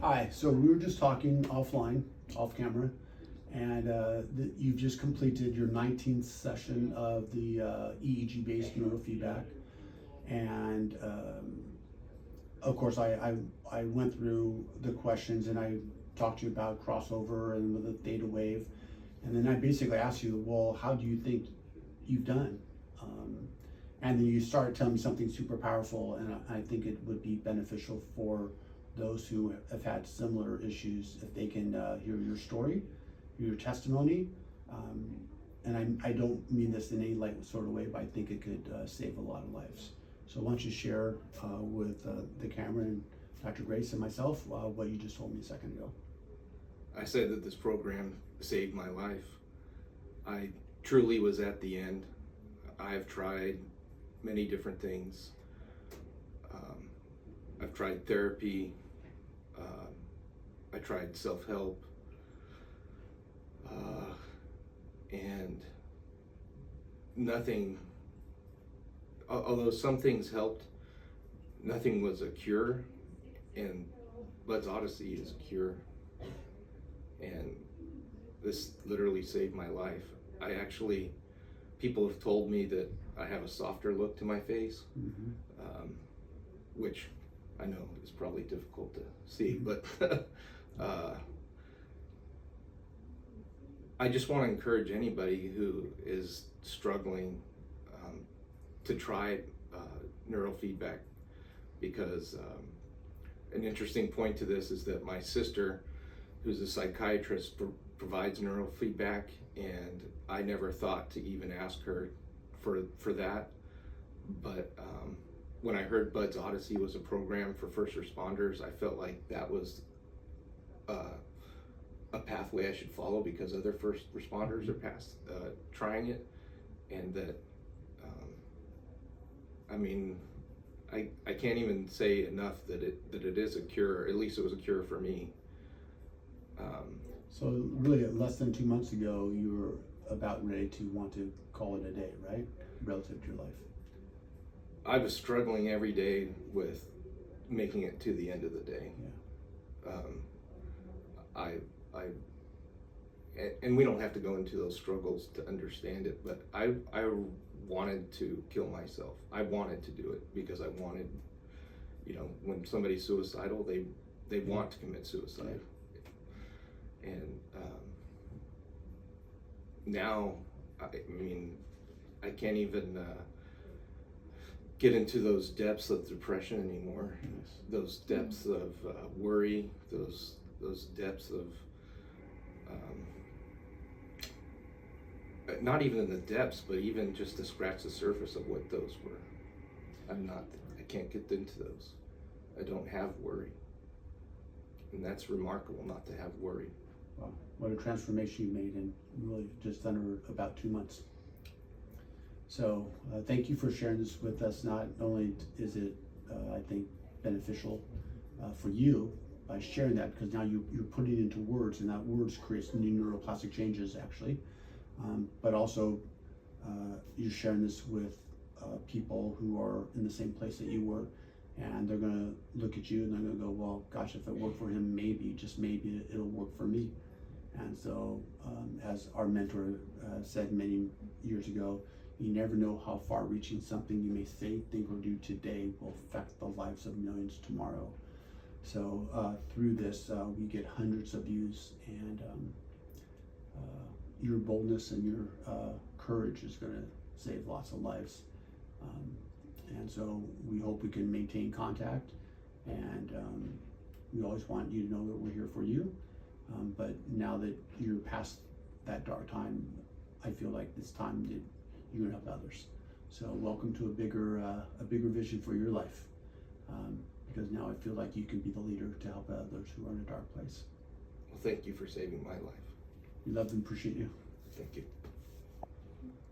Hi, so we were just talking offline, off camera, and you've just completed your 19th session of the EEG-based neurofeedback. And of course, I went through the questions and I talked to you about crossover and with the theta wave. And then I basically asked you, well, how do you think you've done? And then you started telling me something super powerful, and I think it would be beneficial for those who have had similar issues if they can hear your story, your testimony. And I don't mean this in any light sort of way, but I think it could save a lot of lives. So why don't you share with the camera and Dr. Grace and myself what you just told me a second ago. I said that this program saved my life. I truly was at the end. I've tried many different things. I've tried therapy. I tried self-help. And nothing, although some things helped, nothing was a cure, and Bud's Odyssey is a cure. And this literally saved my life. People have told me that I have a softer look to my face, which I know is probably difficult to see, but I just want to encourage anybody who is struggling to try neurofeedback, because an interesting point to this is that my sister, who's a psychiatrist, provides neurofeedback, and I never thought to even ask her for that. But when I heard Bud's Odyssey was a program for first responders, I felt like that was a pathway I should follow, because other first responders are past trying it, and that I can't even say enough that it is a cure, or at least it was a cure for me. So really, less than 2 months ago, you were about ready to want to call it a day, right? Relative to your life. I was struggling every day with making it to the end of the day. Yeah. And we don't have to go into those struggles to understand it, but I wanted to kill myself. I wanted to do it because I wanted, when somebody's suicidal, they want to commit suicide. And now, I can't even get into those depths of depression anymore. Yes. Those depths of worry, those depths of not even in the depths, but even just to scratch the surface of what those were. I can't get into those. I don't have worry. And that's remarkable, not to have worry. Wow, what a transformation you made in really just under about 2 months. So thank you for sharing this with us. Not only is it, I think, beneficial for you by sharing that, because now you're putting it into words, and that words creates new neuroplastic changes, actually. But also, you're sharing this with people who are in the same place that you were, and they're going to look at you and they're going to go, well, gosh, if it worked for him, maybe, just maybe, it'll work for me. And so, as our mentor said many years ago, you never know how far-reaching something you may say, think, or do today will affect the lives of millions tomorrow. So through this, we get hundreds of views, and your boldness and your courage is going to save lots of lives. And so we hope we can maintain contact, and we always want you to know that we're here for you. But now that you're past that dark time, I feel like it's time that you're gonna help others. So welcome to a bigger vision for your life, because now I feel like you can be the leader to help others who are in a dark place. Well, thank you for saving my life. We love and appreciate you. Thank you.